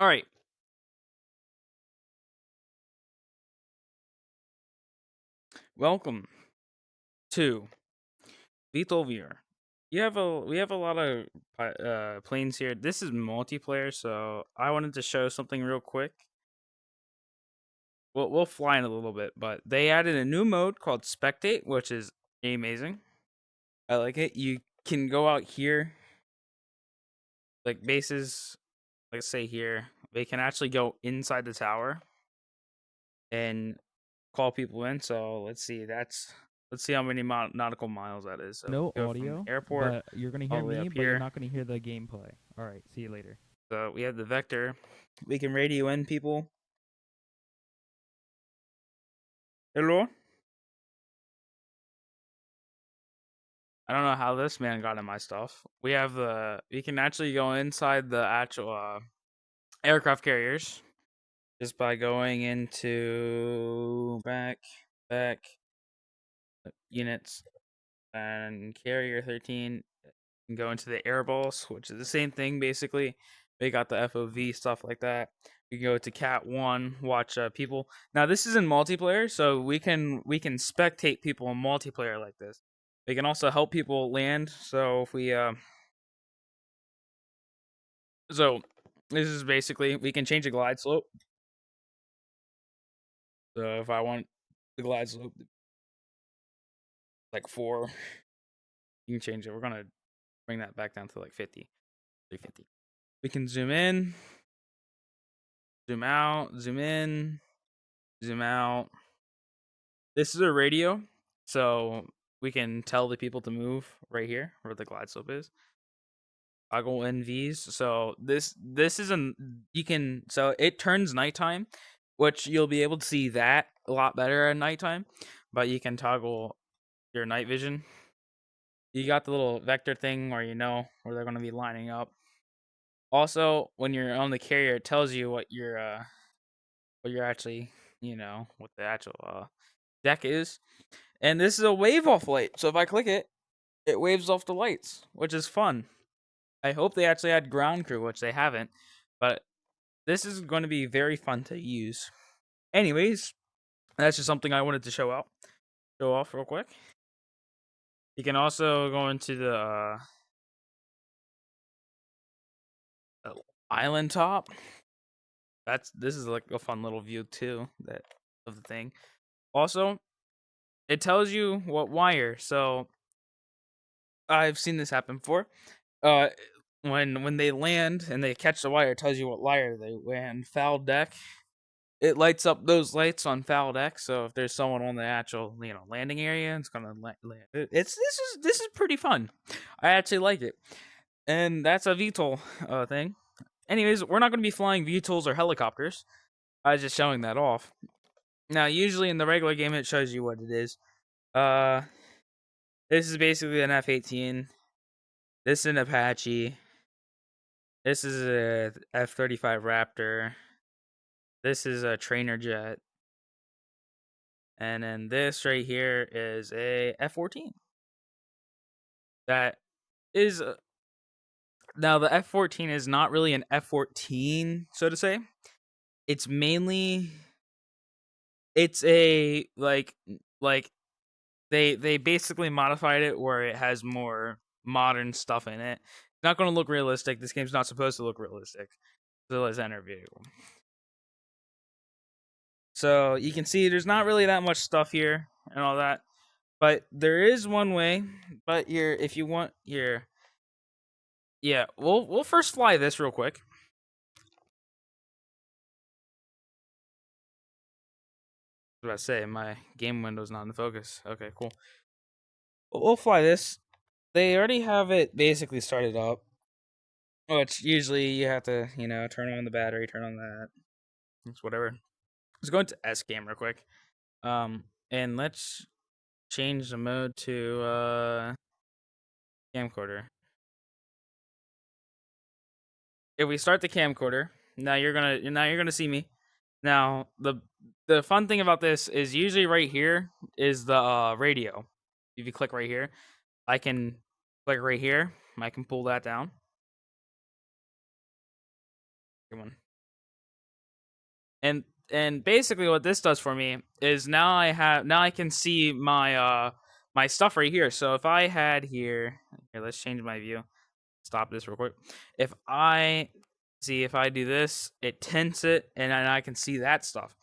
All right. Welcome to VTOL VR. We have a lot of planes here. This is multiplayer, so I wanted to show something real quick. We'll fly in a little bit, but they added a new mode called Spectate, which is amazing. I like it. You can go out here, like bases, like say here. They can actually go inside the tower and call people in. So let's see how many nautical miles that is. So No go from audio, airport but you're gonna all hear the way me, up but you're here. not gonna hear the gameplay. All right, see you later. So we have the vector. We can radio in people. Hello? I don't know how this man got in my stuff. We can actually go inside the actual aircraft carriers just by going into back units and carrier 13 and go into the airballs, which is the same thing basically. They got the FOV stuff like that. We can go to Cat 1, watch people. Now this is in multiplayer, so we can spectate people in multiplayer like this. We can also help people land. So if we so this is basically we can change the glide slope. So if I want the glide slope like 4, you can change it. We're gonna bring that back down to like 50, 350. We can zoom in, zoom out, zoom in, zoom out. This is a radio, so we can tell the people to move right here where the glide slope is. Toggle NVs. So this is an you can so it turns nighttime, which you'll be able to see that a lot better at nighttime. But you can toggle your night vision. You got the little vector thing where you know where they're going to be lining up. Also, when you're on the carrier, it tells you what you're actually what the actual deck is. And this is a wave off light. So if I click it, it waves off the lights, which is fun. I hope they actually add ground crew, which they haven't, but this is going to be very fun to use. Anyways, that's just something I wanted to show off real quick. You can also go into the island top. This is like a fun little view too that of the thing. Also, it tells you what wire. So I've seen this happen before. Uh, when they land and they catch the wire, it tells you what wire they land. Foul deck. It lights up those lights on foul deck. So if there's someone on the actual landing area, it's gonna land. It's this is pretty fun. I actually like it, and that's a VTOL thing. Anyways, we're not gonna be flying VTOLs or helicopters. I was just showing that off. Now, usually in the regular game, it shows you what it is. Uh, this is basically an F-18. This is an Apache. This is a F-35 Raptor. This is a trainer jet. And then this right here is a F-14. That is now the F-14 is not really an F-14, so to say. It's mainly it's a like they basically modified it where it has more modern stuff in it. It's not going to look realistic. This game's not supposed to look realistic. So let's enter vehicle. So you can see there's not really that much stuff here and all that, but there is one way. But if you want yeah, we'll first fly this real quick. I was about to say my game window's not in focus. Okay, cool. We'll fly this. They already have it basically started up, which usually you have to turn on the battery, turn on that. It's whatever. Let's go into S cam real quick. And let's change the mode to camcorder. If we start the camcorder, now you're gonna see me. Now the fun thing about this is usually right here is the radio. If you click right here, I can click right here. I can pull that down. Come on. And basically what this does for me is now I can see my stuff right here. So if I had here, let's change my view. Stop this real quick. If I do this, it tints it, and then I can see that stuff.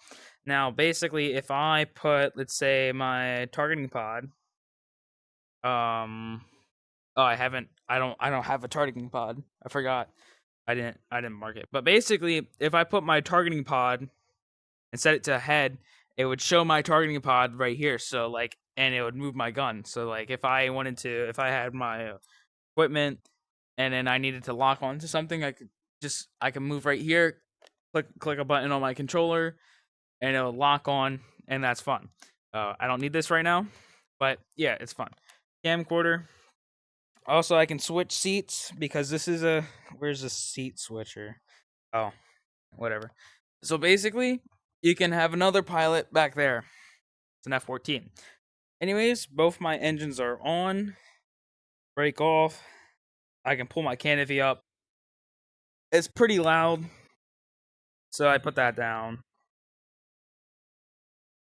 Now, basically, if I put, let's say, my targeting pod, oh, I don't have a targeting pod. I forgot. I didn't mark it. But basically, if I put my targeting pod and set it to head, it would show my targeting pod right here. So like, and it would move my gun. So like, if I had my equipment and then I needed to lock onto something, I can move right here, click a button on my controller, and it'll lock on, and that's fun. I don't need this right now, but yeah, it's fun. Camcorder. Also, I can switch seats because this is a where's the seat switcher? Oh, whatever. So basically, you can have another pilot back there. It's an F-14. Anyways, both my engines are on. Brake off. I can pull my canopy up. It's pretty loud, so I put that down.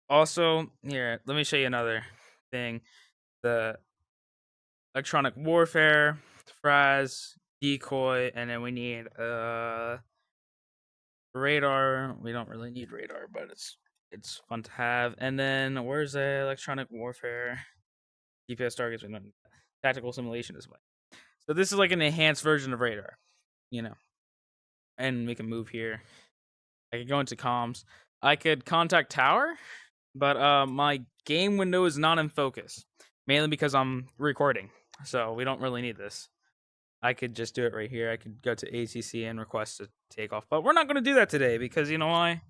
Also, here, let me show you another thing. The electronic warfare, Fraz, decoy, and then we need radar. We don't really need radar, but it's fun to have. And then where's the electronic warfare? GPS targets. We don't tactical simulation display. So this is like an enhanced version of radar, you know. And we can move here. I could go into comms. I could contact tower, but my game window is not in focus, mainly because I'm recording. So we don't really need this. I could just do it right here. I could go to ACC and request a takeoff, but we're not going to do that today because you know why?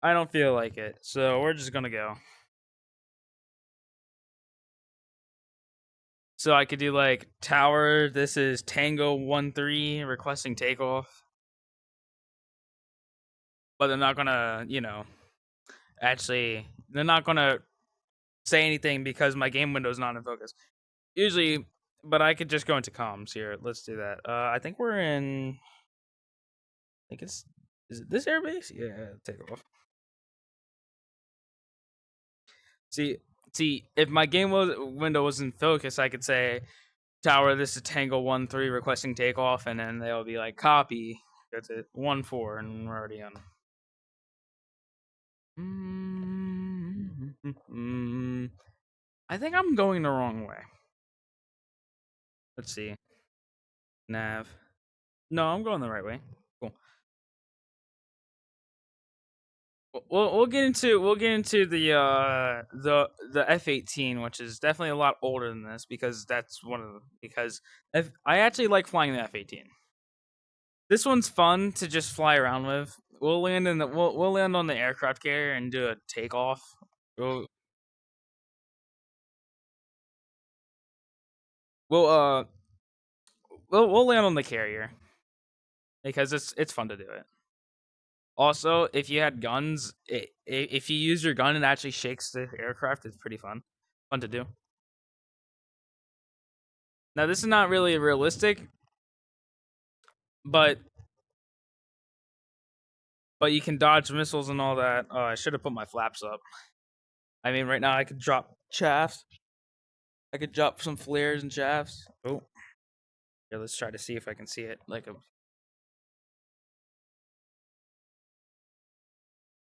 I don't feel like it. So we're just going to go. So I could do like tower. This is Tango 13 requesting takeoff. But they're not going to, they're not going to say anything because my game window is not in focus. Usually, but I could just go into comms here. Let's do that. I think we're in. I think is it this airbase? Yeah, take off. See, if my window was in focus, I could say tower. This is Tango 13 requesting takeoff, and then they'll be like copy. Go to 14, and we're already on. I think I'm going the wrong way. Let's see. Nav. No, I'm going the right way. Cool. We'll get into the F-18, which is definitely a lot older than this because that's one of the because I actually like flying the F-18. This one's fun to just fly around with. We'll land on the aircraft carrier and do a takeoff. We'll we'll uh we'll land on the carrier because it's fun to do it. Also, if you had guns, if you use your gun and it actually shakes the aircraft, it's pretty fun to do. Now, this is not really realistic, but you can dodge missiles and all that. Oh, I should have put my flaps up. I mean, right now I could drop shafts. I could drop some flares and shafts. Oh, here, let's try to see if I can see it.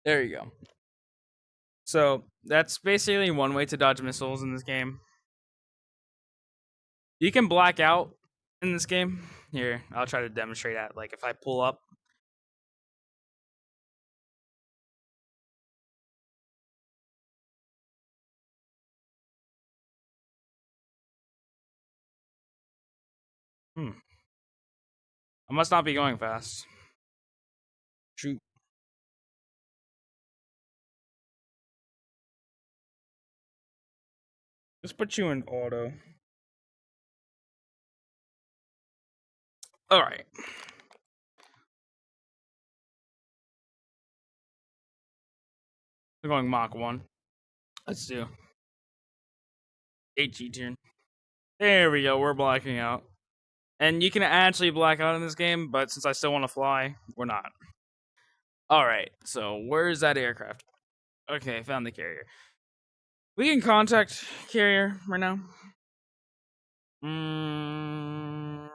There you go. So that's basically one way to dodge missiles in this game. You can black out in this game. Here, I'll try to demonstrate that. Like if I pull up. I must not be going fast. Shoot. Just put you in auto. All right. We're going Mach 1. Let's do HG turn. There we go. We're blacking out. And you can actually black out in this game, but since I still want to fly, we're not. All right. So where's that aircraft? Okay, found the carrier. We can contact carrier right now. Mm,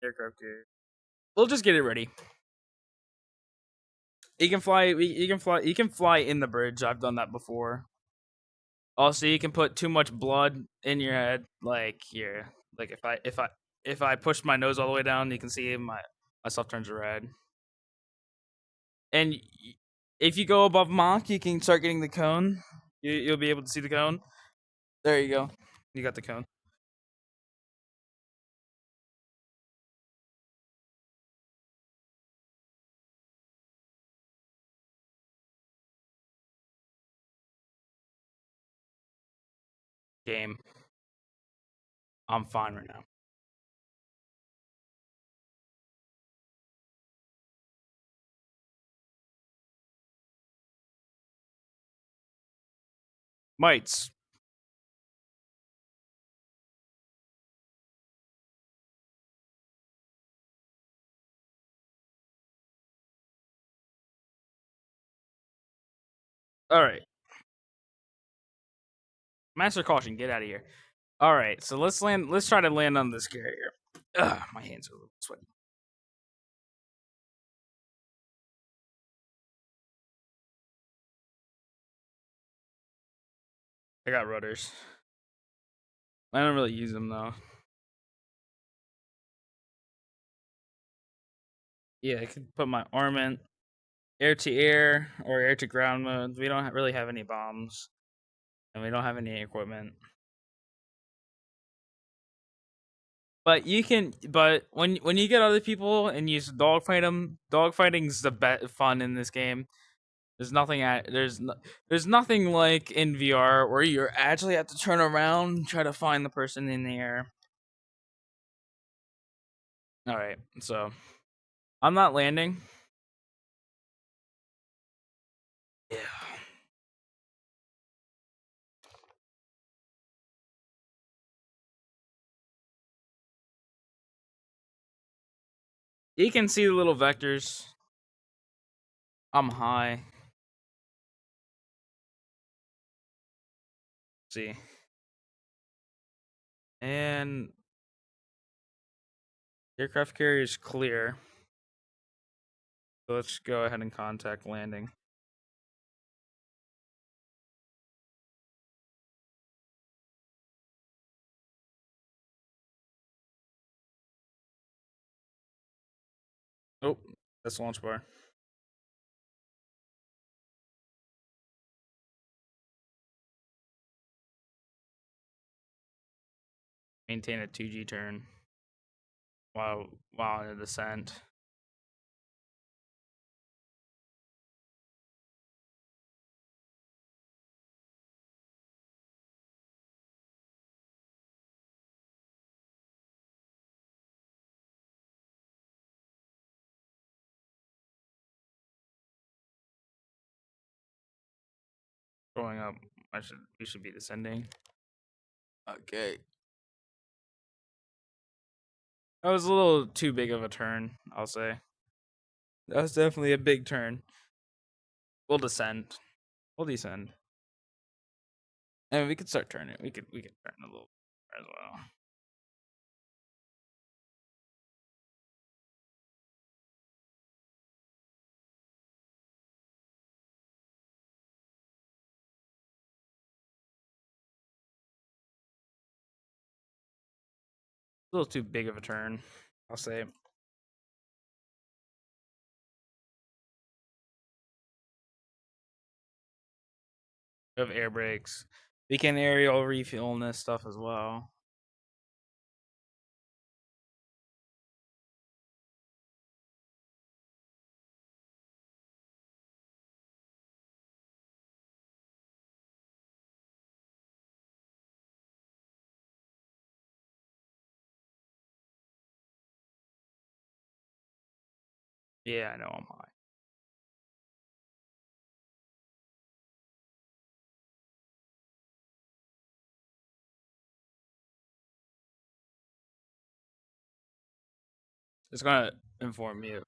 aircraft carrier. We'll just get it ready. You can fly. You can fly. You can fly in the bridge. I've done that before. Also, you can put too much blood in your head. Like here, like if I push my nose all the way down, you can see my stuff turns red. And if you go above Mach, you can start getting the cone. You'll be able to see the cone. There you go. You got the cone. Game. I'm fine right now. Mites. All right. Master caution. Get out of here. All right. So let's land. Let's try to land on this carrier. Ugh, my hands are a little sweaty. I got rudders. I don't really use them though. Yeah, I could put my armament air to air or air to ground modes. We don't really have any bombs, and we don't have any equipment. But you can. But when you get other people and you dogfight them, dogfighting's the best fun in this game. There's nothing like in VR where you actually have to turn around and try to find the person in the air. All right, so I'm not landing. Yeah. You can see the little vectors. I'm high. See. And aircraft carrier is clear. So let's go ahead and contact landing. Oh, that's launch bar. Maintain a 2G turn while in a descent. Going up. We should be descending. Okay. That was a little too big of a turn, I'll say. That was definitely a big turn. We'll descend. We'll descend. And we could start turning. We could turn a little as well. A little too big of a turn, I'll say. We have air brakes. We can aerial refuel this stuff as well. Yeah, I know I'm high. It's gonna inform you.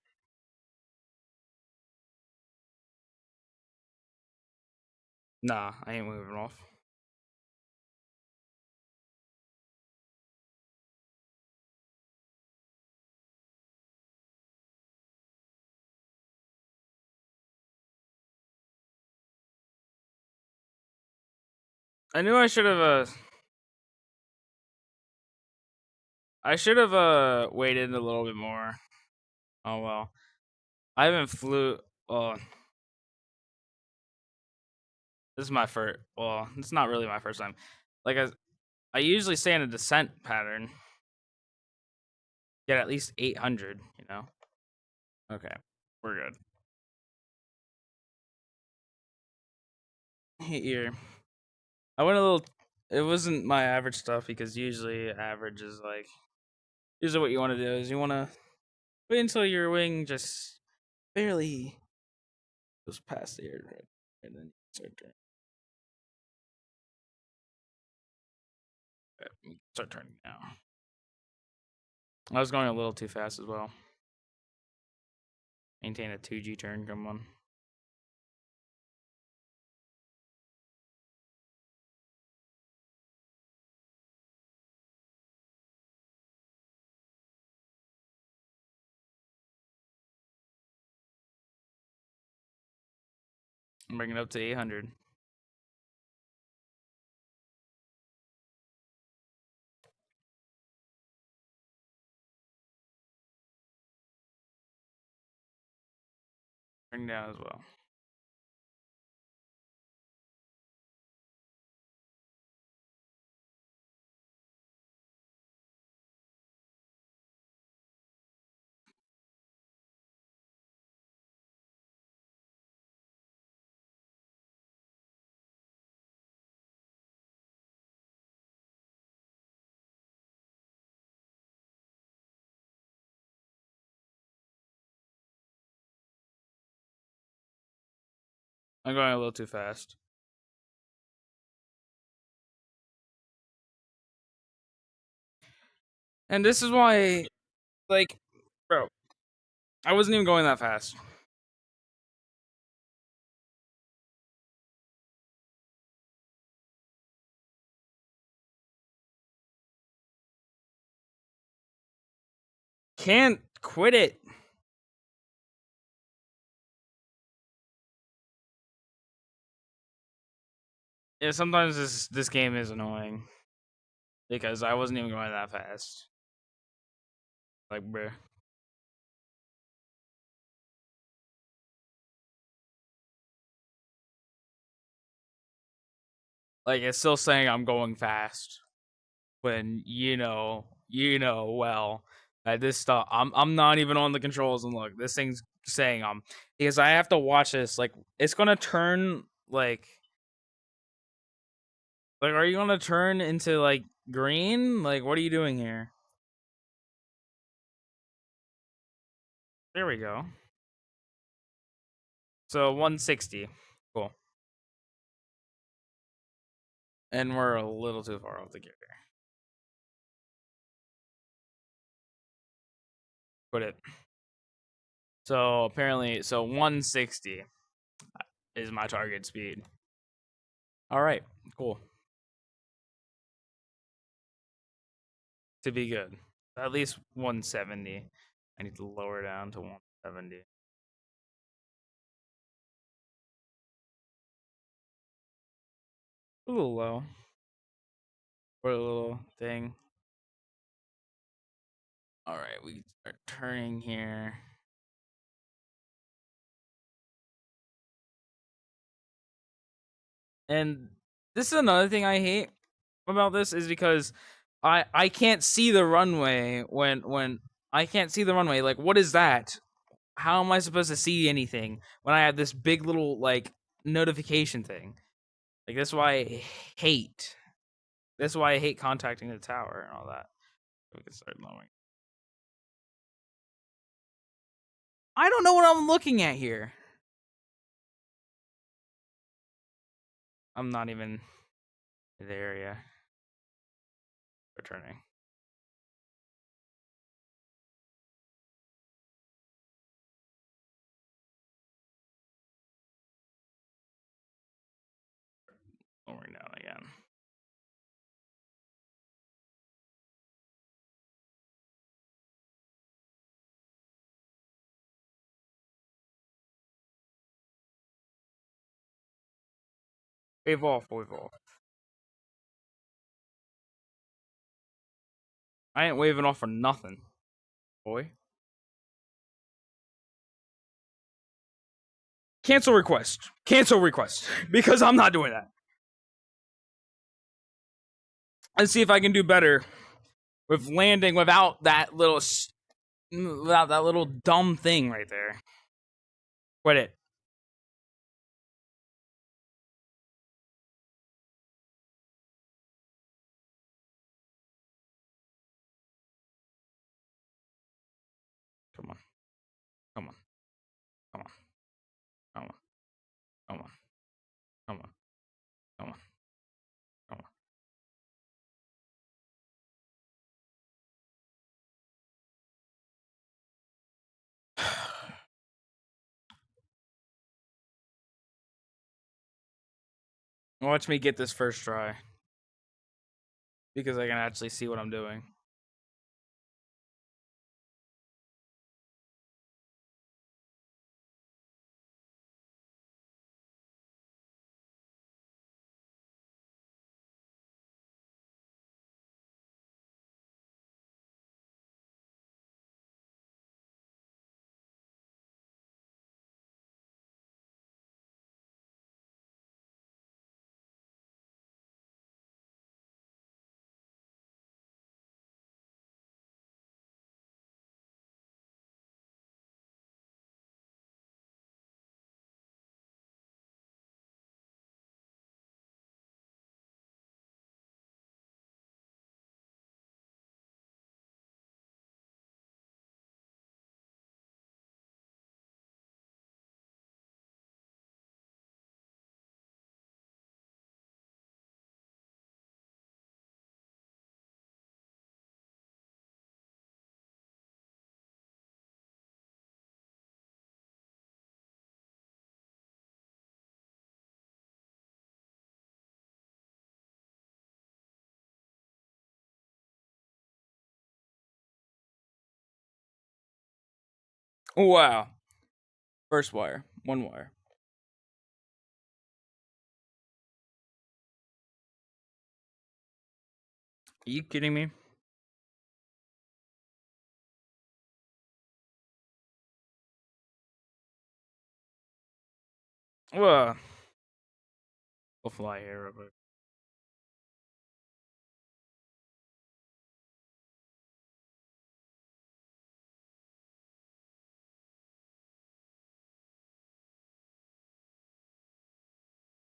Nah, I ain't moving off. I knew I should have waited a little bit more. Oh well. I haven't flew well, this is my first well, it's not really my first time. Like I usually stay in a descent pattern. Get at least 800, you know. Okay. We're good. Here. I went a little it wasn't my average stuff because usually average is like usually what you want to do is you want to wait until your wing just barely goes past the air right, and then you start turning. Okay, we can start turning now. I was going a little too fast as well. Maintain a 2G turn, come on. I'm bringing it up to 800. Bring down as well. I'm going a little too fast. And this is why, like, bro, I wasn't even going that fast. Can't quit it. Yeah, sometimes this game is annoying because I wasn't even going that fast. Like, bruh. Like, it's still saying I'm going fast when you know well that this stuff I'm not even on the controls and look, this thing's saying because I have to watch this. Like, it's gonna turn like, are you gonna turn into like green? Like, what are you doing here? There we go. So 160. Cool. And we're a little too far off the gear. Put it. So apparently, 160 is my target speed. All right, cool. To be good, at least 170. I need to lower down to 170. A little low for a little thing. All right, we start turning here. And this is another thing I hate about this is because I can't see the runway when I can't see the runway. Like, what is that? How am I supposed to see anything when I have this big little like notification thing? Like, that's why I hate. That's why I hate contacting the tower and all that. We can start lowering. I don't know what I'm looking at here. I'm not even in the area. Returning. Wave off, wave off. I ain't waving off for nothing, boy. Cancel request. Cancel request. Because I'm not doing that. Let's see if I can do better with landing without that little dumb thing right there. Quit it. Come on. Come on. Come on. Come on. Come on. Come on. Come on. Come on. Watch me get this first try. Because I can actually see what I'm doing. Wow. First wire. One wire. Are you kidding me? We'll fly here real quick.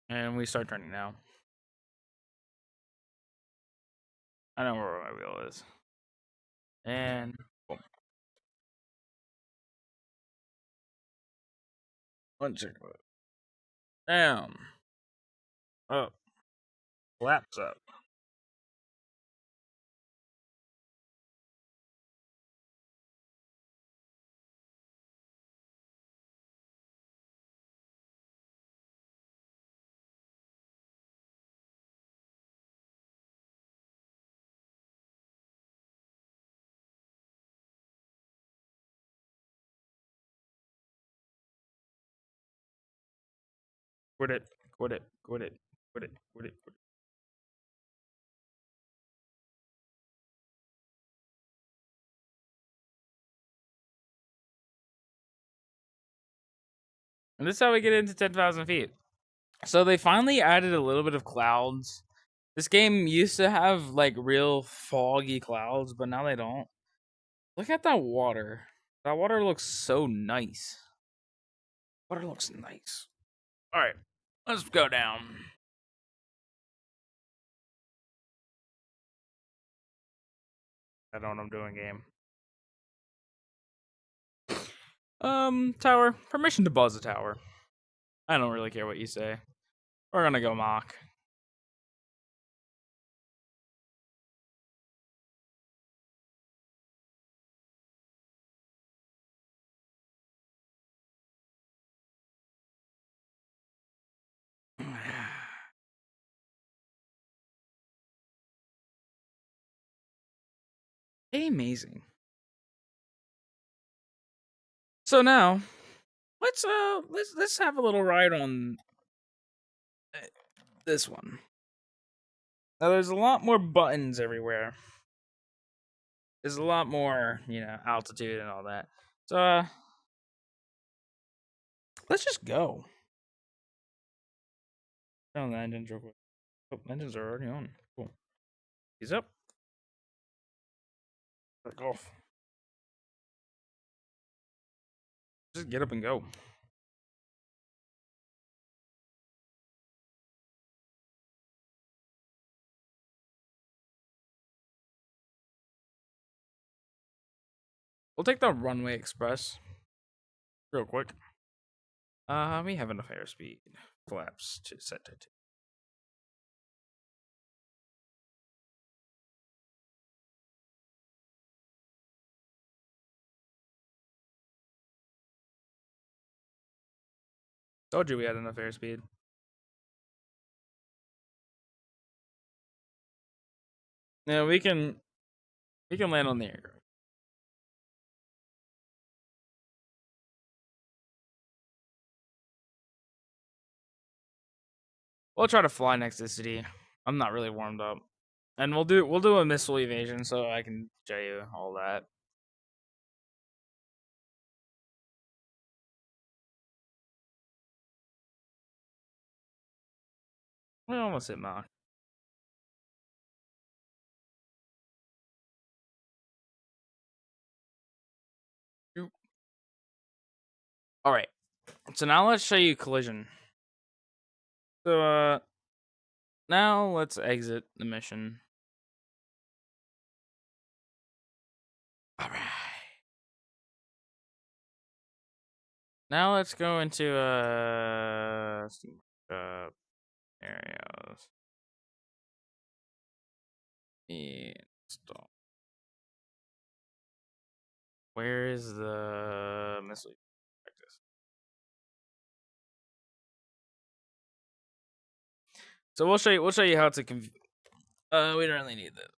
And we start turning now. I know where my wheel is. And boom. One second. Down. Up. Flaps up. Quit it. Quit it. Quit it. Quit it. Quit it. Quit it. And this is how we get into 10,000 feet. So they finally added a little bit of clouds. This game used to have like real foggy clouds, but now they don't. Look at that water. That water looks so nice. Water looks nice. All right, let's go down. I don't know what I'm doing, game. Tower. Permission to buzz the tower. I don't really care what you say. We're gonna go mock. Amazing. So now, let's have a little ride on. this one. Now there's a lot more buttons everywhere. There's a lot more, altitude and all that. So let's just go. Turn on the engines real quick. Oh, engines are already on. Cool. He's up. Let go. Just get up and go. We'll take the runway express real quick. We have enough airspeed. Flaps to set to 2. Told you we had enough airspeed. Yeah, we can land on the aircraft. We'll try to fly next to the city. I'm not really warmed up. And we'll do a missile evasion so I can show you all that. We almost hit Mach. All right. So now let's show you collision. So now let's exit the mission. All right. Now let's go into areas. Install. Where is the missile practice? So we'll show you how to we don't really need that.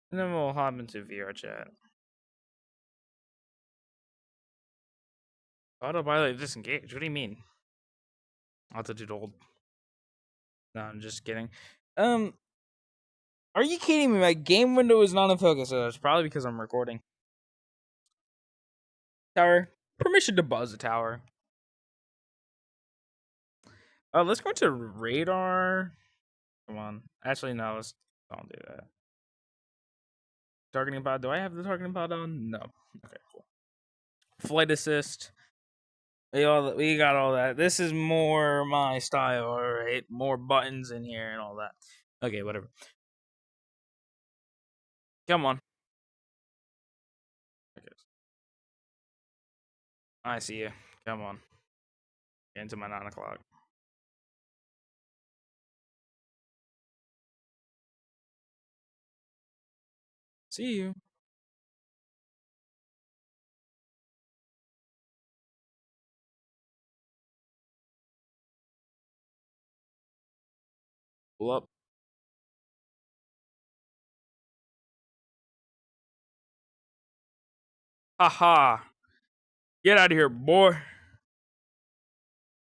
And then we'll hop into VR chat. Autopilot disengaged. What do you mean? Altitude hold. No, I'm just kidding. Are you kidding me? My game window is not in focus. So it's probably because I'm recording. Tower. Permission to buzz the tower. Let's go to radar. Come on. Actually, no. Let's don't do that. Targeting pod. Do I have the targeting pod on? No. Okay, cool. Flight assist. We got all that. This is more my style, alright? More buttons in here and all that. Okay, whatever. Come on. Okay. I see you. Come on. Get into my 9 o'clock. See you. Pull up. Haha. Get out of here, boy.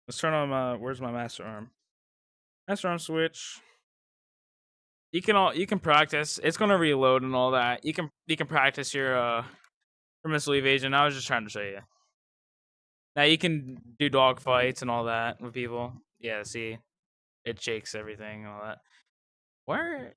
Let's turn on my. Where's my master arm? Master arm switch. You can practice. It's gonna reload and all that. You can practice your missile evasion. I was just trying to show you. Now you can do dog fights and all that with people. Yeah, see, it shakes everything and all that. Where,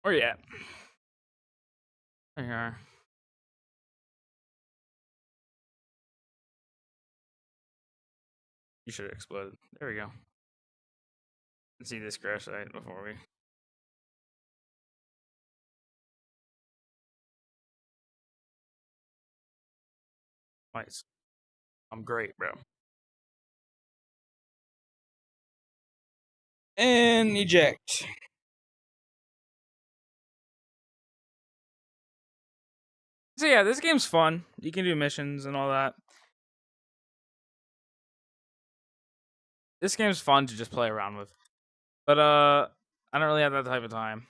where you at? There you are. You should have exploded. There we go. Let's see this crash site before we. Nice. I'm great, bro. And eject. So yeah, this game's fun. You can do missions and all that. This game's fun to just play around with. But I don't really have that type of time.